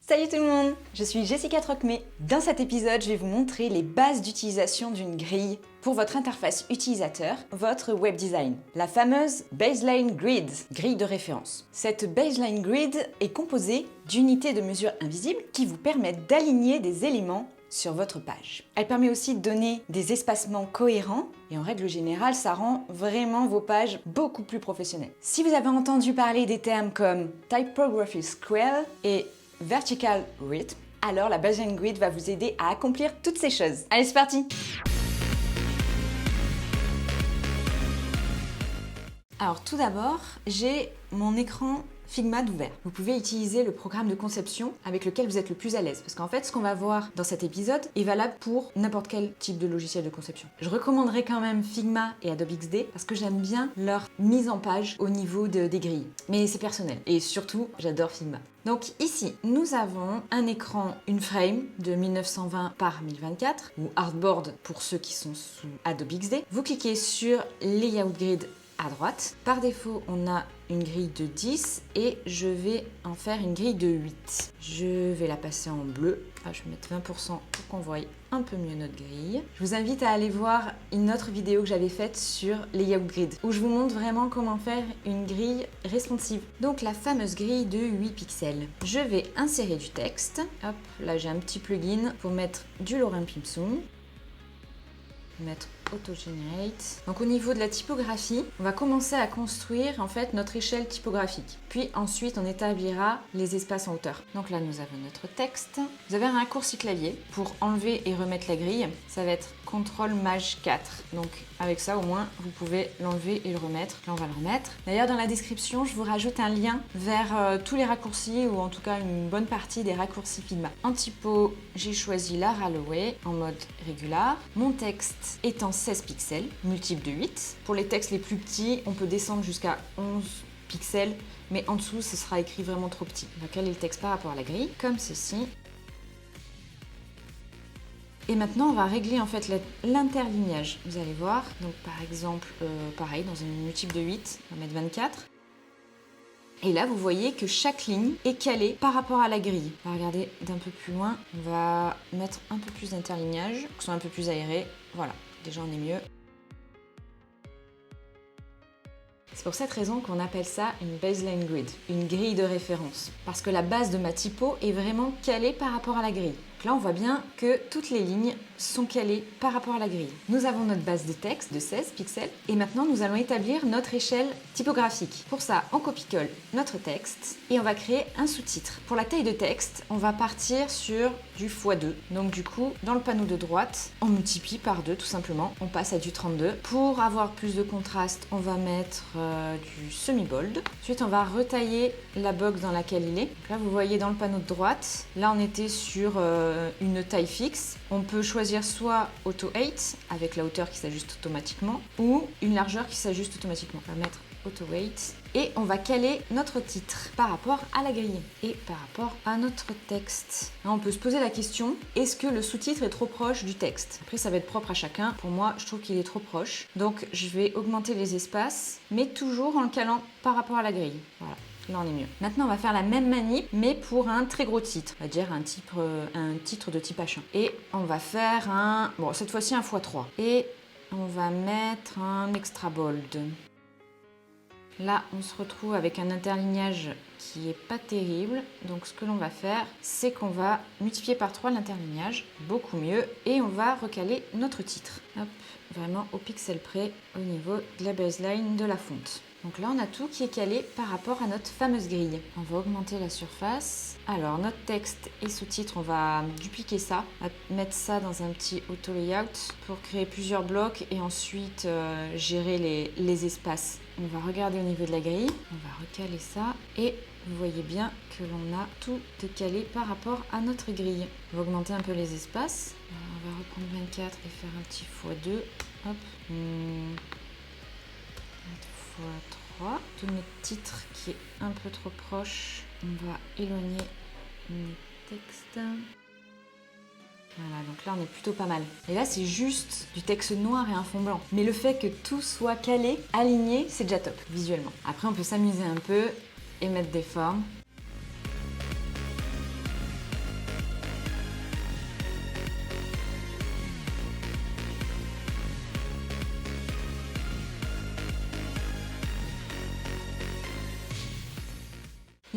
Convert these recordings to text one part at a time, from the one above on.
Salut tout le monde, je suis Jessica Trocmé. Dans cet épisode, je vais vous montrer les bases d'utilisation d'une grille pour votre interface utilisateur, votre web design. La fameuse Baseline Grid, grille de référence. Cette Baseline Grid est composée d'unités de mesure invisibles qui vous permettent d'aligner des éléments sur votre page. Elle permet aussi de donner des espacements cohérents et en règle générale, ça rend vraiment vos pages beaucoup plus professionnelles. Si vous avez entendu parler des termes comme Typography Square et Vertical Rhythm, alors la Baseline Grid va vous aider à accomplir toutes ces choses. Allez, c'est parti! Alors tout d'abord, j'ai mon écran Figma d'ouvert. Vous pouvez utiliser le programme de conception avec lequel vous êtes le plus à l'aise. Parce qu'en fait, ce qu'on va voir dans cet épisode est valable pour n'importe quel type de logiciel de conception. Je recommanderais quand même Figma et Adobe XD parce que j'aime bien leur mise en page au niveau des grilles. Mais c'est personnel. Et surtout, j'adore Figma. Donc ici, nous avons un écran, une frame de 1920 par 1024 ou artboard pour ceux qui sont sous Adobe XD. Vous cliquez sur Layout Grid à droite. Par défaut, on a une grille de 10 et je vais en faire une grille de 8. Je vais la passer en bleu. Je vais mettre 20% pour qu'on voie un peu mieux notre grille. Je vous invite à aller voir une autre vidéo que j'avais faite sur Layout Grid où je vous montre vraiment comment faire une grille responsive. Donc la fameuse grille de 8 pixels. Je vais insérer du texte. Hop, là j'ai un petit plugin pour mettre du Lorem Ipsum. Mettre Auto-Generate. Donc au niveau de la typographie, on va commencer à construire en fait notre échelle typographique. Puis ensuite, on établira les espaces en hauteur. Donc là, nous avons notre texte. Vous avez un raccourci clavier pour enlever et remettre la grille. Ça va être Ctrl-Maj 4. Donc avec ça, au moins, vous pouvez l'enlever et le remettre. Là, on va le remettre. D'ailleurs, dans la description, je vous rajoute un lien vers tous les raccourcis ou en tout cas une bonne partie des raccourcis Figma. En typo, j'ai choisi la Ralloway en mode régular. Mon texte est en 16 pixels, multiple de 8. Pour les textes les plus petits, on peut descendre jusqu'à 11 pixels, mais en dessous, ce sera écrit vraiment trop petit. On va caler le texte par rapport à la grille, comme ceci. Et maintenant, on va régler en fait l'interlignage. Vous allez voir, donc par exemple, pareil, dans une multiple de 8, on va mettre 24. Et là, vous voyez que chaque ligne est calée par rapport à la grille. On va regarder d'un peu plus loin. On va mettre un peu plus d'interlignage, pour que ce soit un peu plus aéré. Voilà, déjà on est mieux. C'est pour cette raison qu'on appelle ça une baseline grid, une grille de référence. Parce que la base de ma typo est vraiment calée par rapport à la grille. Donc là, on voit bien que toutes les lignes sont calées par rapport à la grille. Nous avons notre base de texte de 16 pixels et maintenant nous allons établir notre échelle typographique. Pour ça, on copie-colle notre texte et on va créer un sous-titre. Pour la taille de texte, on va partir sur du x2. Donc du coup, dans le panneau de droite, on multiplie par 2 tout simplement. On passe à du 32. Pour avoir plus de contraste, on va mettre du semi-bold. Ensuite, on va retailler la box dans laquelle il est. Donc là, vous voyez dans le panneau de droite, là on était sur une taille fixe. On peut choisir soit Auto 8 avec la hauteur qui s'ajuste automatiquement ou une largeur qui s'ajuste automatiquement. On va mettre Auto 8 et on va caler notre titre par rapport à la grille et par rapport à notre texte. Là, on peut se poser la question, est-ce que le sous-titre est trop proche du texte? Après, ça va être propre à chacun. Pour moi, je trouve qu'il est trop proche. Donc, je vais augmenter les espaces, mais toujours en le calant par rapport à la grille. Voilà. Là, on est mieux. Maintenant, on va faire la même manip, mais pour un très gros titre. On va dire un titre de type H1. Et on va faire cette fois-ci un x3. Et on va mettre un extra bold. Là, on se retrouve avec un interlignage qui est pas terrible. Donc, ce que l'on va faire, c'est qu'on va multiplier par 3 l'interlignage, beaucoup mieux. Et on va recaler notre titre. Hop, vraiment au pixel près au niveau de la baseline de la fonte. Donc là, on a tout qui est calé par rapport à notre fameuse grille. On va augmenter la surface. Alors, notre texte et sous-titre, on va dupliquer ça. On va mettre ça dans un petit auto-layout pour créer plusieurs blocs et ensuite gérer les espaces. On va regarder au niveau de la grille. On va recaler ça et vous voyez bien que l'on a tout calé par rapport à notre grille. On va augmenter un peu les espaces. On va reprendre 24 et faire un petit x2. Hop. x3 de notre titre qui est un peu trop proche. On va éloigner le texte. Voilà, donc là on est plutôt pas mal. Et là c'est juste du texte noir et un fond blanc. Mais le fait que tout soit calé, aligné, c'est déjà top visuellement. Après on peut s'amuser un peu et mettre des formes.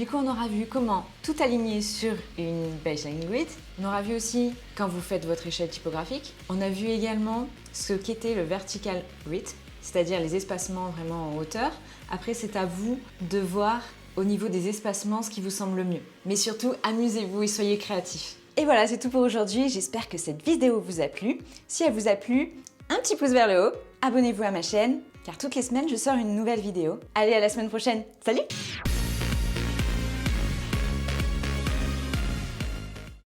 Du coup, on aura vu comment tout aligner sur une baseline grid. On aura vu aussi quand vous faites votre échelle typographique. On a vu également ce qu'était le vertical grid, c'est-à-dire les espacements vraiment en hauteur. Après, c'est à vous de voir au niveau des espacements ce qui vous semble le mieux. Mais surtout, amusez-vous et soyez créatifs. Et voilà, c'est tout pour aujourd'hui. J'espère que cette vidéo vous a plu. Si elle vous a plu, un petit pouce vers le haut. Abonnez-vous à ma chaîne, car toutes les semaines, je sors une nouvelle vidéo. Allez, à la semaine prochaine. Salut!